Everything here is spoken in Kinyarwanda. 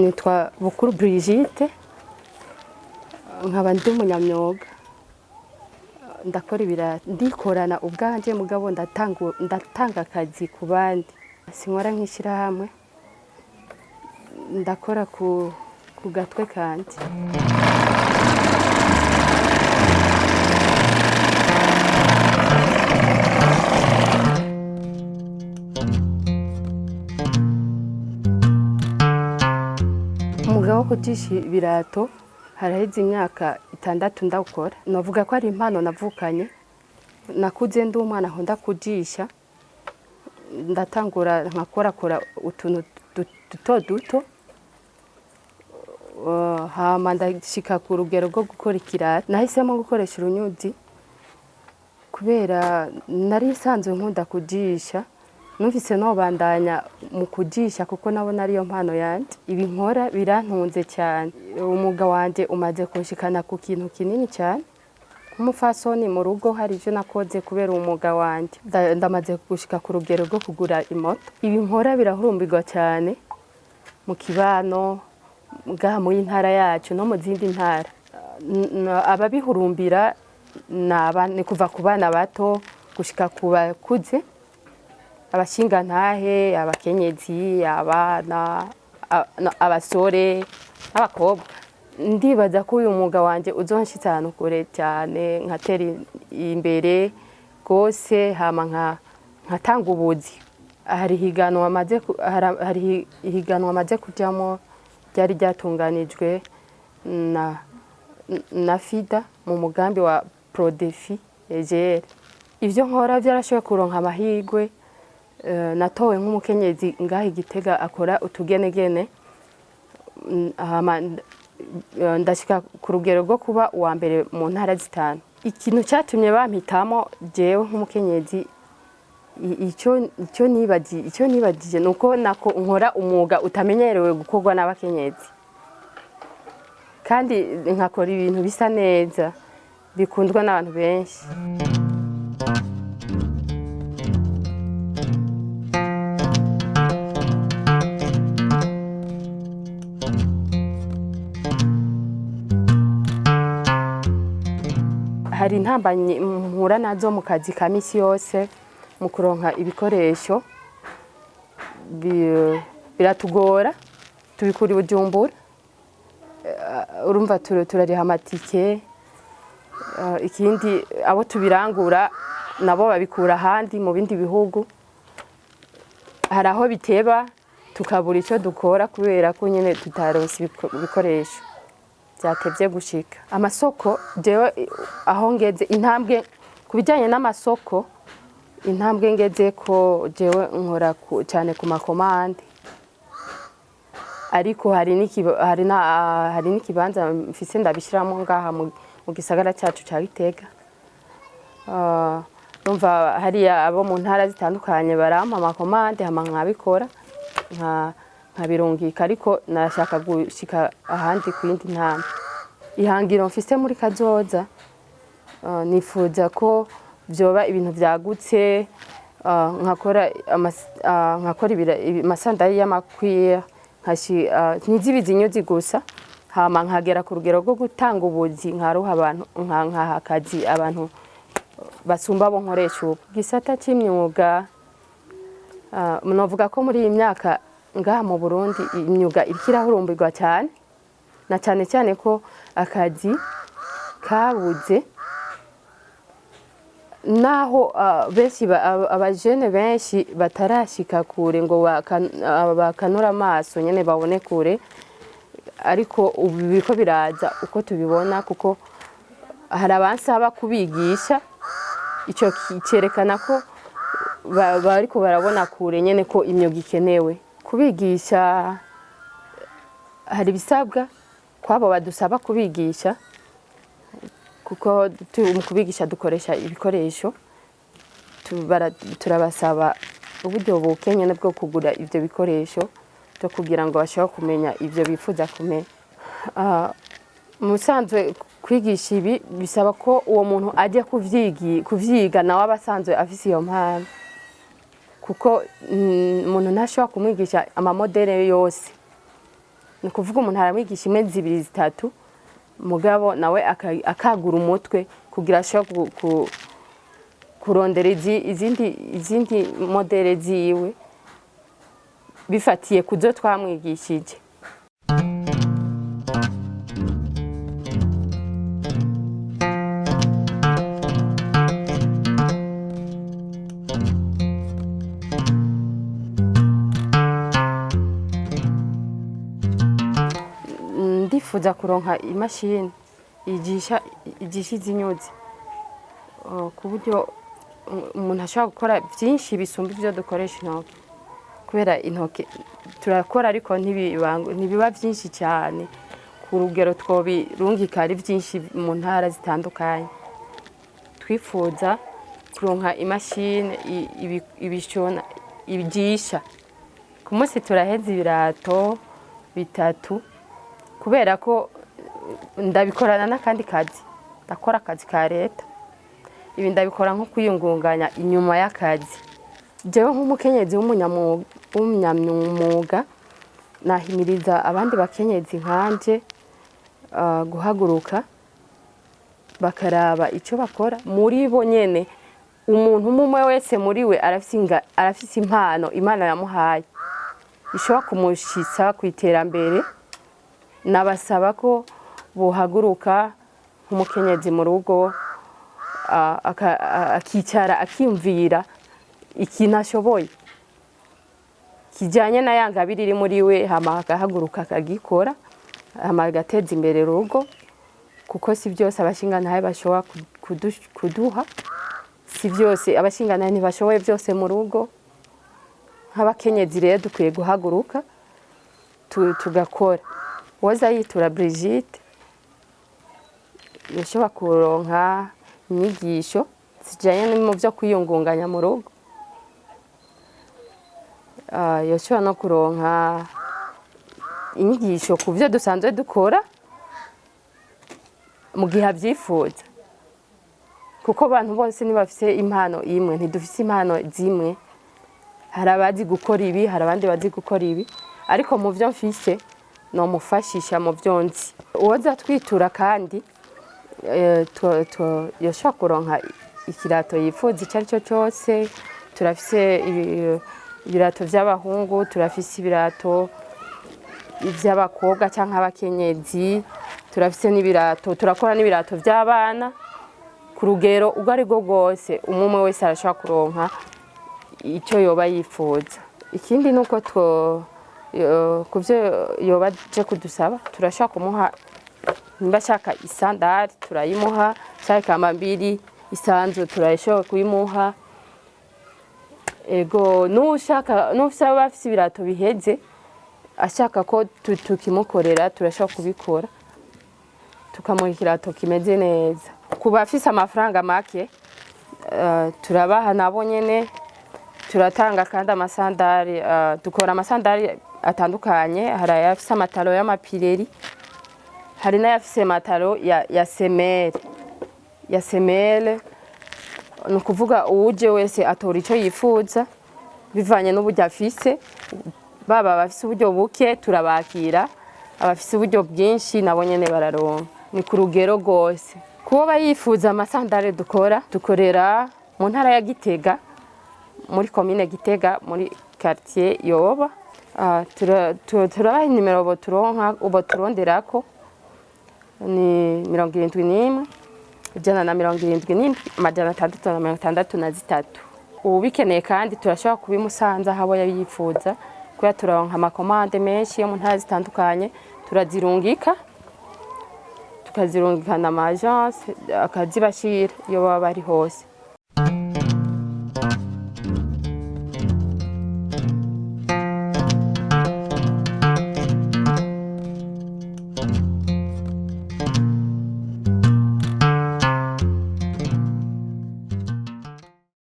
nitwa Bukuru Brigitte nkaba ndi umunyamyuga ndakora ibirato ndikorana ubwanje mugabo ndatanga akazi ku bandi sinkora nk'ishirahamwe ndakora ku gatwe kanje umugabo kujisha ibirato haraheze imyaka 6 ndakora navuga ko ari impano navukanye nakuze ndi umwana nkunda kujisha ndatangura nkakora utuntu duto hama ndashika ku rugero rwo gukora ikirato nahisemo gukoresha urunyuzi kubera nari sanzwe nkunda kujisha numvise no bandanya mu kujisha kuko nabona ariyo mpano yanje ibi nkora birantunze cyane umuga wanje umaze kunshikana ku kintu kinini cyane umufasoni mu rugo hari ivyo nakoze kubera umuga wanje ndamaze gushika ku rugero rwo kugura imoto ibi nkora birahurumbirwa cyane mu kibano ngaha mu intara yacu no mu zindi ntara ababihurumbira ni kuva ku bana bato gushika ku bakuze abashinga ntahe abakenyezi abana abasore abakobwa ndibaza ko uyu mwuga wanje uzonshitsa ahantu kure cyane nkatera imbere gose hama nkatanga ubuzi hari higanwa maze kujyamo ryari ryatunganijwe na FIDA mu mugambi wa Prodefi EGR ivyo nkora byarashoboye kuronka amahirwe natowe nk'umukenyezi ngaho Igitega akora utugenegene ndashika ku rugero rwo kuba uwa mbere mu ntara zitanu ikintu cyatumye bampitamo jewe nk'umukenyezi icyo nibagije nuko nako nkora umwuga utamenyerewe gukorwa n'abakenyezi kandi nkakora ibintu bisa neza bikundwa n'abantu benshi hari intambanye mpura nazo mu kazi ka misi yose mu kuronka ibikoresho biratugora tubikura i Bujumbura urumva turariha amatike ikindi abo tubirangura nabo babikura ahandi mu bindi bihugu hari aho biteba tukabura icyo dukora kubera ko nyine tutaronse ibikoresho byatevye gushika amasoko jewe aho ngeze intambwe kubijanye n'amasoko intambwe ngeze ko jewe nkora cyane ku makomande ariko hari n'ikibanza mfise ndabishiramo ngaha mu gisagara cyacu ca Gitega numva hari abo mu ntara zitandukanye barampa amakomande hama nkabikora nkabirungika ariko nashaka gushika ahandi ku yindi ntambwe ihangiro mfise muri kazoza nifuza ko byoba ibintu byagutse nkakora amasandari y'amakwiye ntizibizinyuzi gusa hama nkagera ku rugero rwo gutanga ubuzi nkaruha abantu nkaha akazi abantu basumba bo nkoresha ubu gisata cy'imyuga novuga ko muri iyi myaka ngaha mu Burundi imyuga irikirahurumbirwa cyane na cyane ko akazi kabuze naho benshi abajene benshi batarashika kure ngo bakanura amaso nyene babone kure ariko ubu biko biraza uko tubibona kuko hari abansaba kubigisha ico cyerekana ko bariko barabona kure nyene ko imyuga ikenewe kubigisha hari bisabwa kwabo badusaba kubigisha kuko mu kubigisha dukoresha ibikoresho turabasaba uburyo bukenyene bwo kugura ivyo bikoresho to kugira ngo bashobore kumenya ivyo bifuza kumenya musanzwe kwigisha ibi bisaba ko uwo muntu ajya kuvyiga nawe abasanzwe afise iyo mpano kuko umuntu ntashobora kumwigisha amamodele yose ni kuvuga umuntu aramwigisha imwe zibiri zitatu mugabo nawe akagura umutwe kugira ashobora kurondera izindi modele ziwe bifatiye kuzo twamwigishije. Ndifuza kuronka imashini igisha izinyuzi ku buryo umuntu ashobora gukora byinshi bisumba ibyo dukoresha intoki, kubera intoki turakora ariko ntibiba byinshi cyane ku rugero twobirungika ari byinshi mu ntara zitandukanye. Twifuza kuronka imashini ibishona ibyisha. Ku munsi turaheza ibirato bitatu kubera ko ndabikorana n'akandi kazi, ndakora akazi ka leta, ibi ndabikora nko kwiyungunganya inyuma y'akazi. Jewe nk'umukenyezi w'umunyamwuga nahimiriza abandi bakenyezi nkanje guhaguruka bakaraba icyo bakora muri bo nyene. Umuntu umwe wese muri we arafise impano Imana yamuhaye ishobora kumushitsa ku iterambere. Nabasaba ko bohaguruka nk'umukenyezi mu rugo akicara akiyumvira ikintu ashoboye kijyanye na ya ngabire iri muri we, hama agahaguruka akagikora, hama agateza imbere urugo, kuko si byose abashingantahe bashobora kuduha, si byose abashingantahe ntibashoboye byose mu rugo. Nk'abakenyezi rero dukwiye guhaguruka tugakora. Woza yitura Brigitte yashobora kuronka inyigisho zijyanye mu byo kwiyungunganya mu rugo, yashobora no kuronka inyigisho ku byo dusanzwe dukora mu gihe abyifuza, kuko abantu bose ntibafise impano imwe, ntidufise impano zimwe. Hari abazi gukora ibi, hari abandi bazi gukora ibi, ariko mu byo mfise nomufashisha mu byo nzi. Uwoza twitura kandi yashobora kuronka ikirato yifuza icyo ari cyo cyose. Turafise ibirato by'abahungu, turafise ibirato iby'abakobwa cyangwa abakenyezi, turafise n'ibirato, turakora n'ibirato by'abana ku rugero ubwo ari bwo bwose. Umwe wese arashobora kuronka icyo yoba yifuza. Ikindi nuko ku byo yoba aje kudusaba turashobora kumuha, nimba ashaka isandari turayimuha, ashaka amabiri isanzwe turashobora kuyimuha. Ego n'usaba afise ibirato biheze ashaka ko tukimukorera turashobora kubikora, tukamuha ikirato kimeze neza. Ku bafise amafaranga make turabaha nabo nyene, turatanga kandi amasandari, dukora amasandari atandukanye. Hari ayafise amataro y'amapireri, hari n'ayafise amataro ya semere. Ni ukuvuga uwuje wese atora icyo yifuza bivanye n'uburyo afise. Baba abafise uburyo buke turabakira, abafise uburyo bwinshi nabo nyene bararonka. Ni ku rugero rwose. Kuba yifuza amasandari dukorera mu ntara ya Gitega, muri komine Gitega, muri quartier Yoba. Turabaha inimero boturonderako ni 71 177 ubikeneye kandi turashobora kubimusanza habo yabifuza, kuya turonka amakomande menshi yo mu ntara zitandukanye. Tukazirungikana ama agence akazibashira iyo baba bari hose.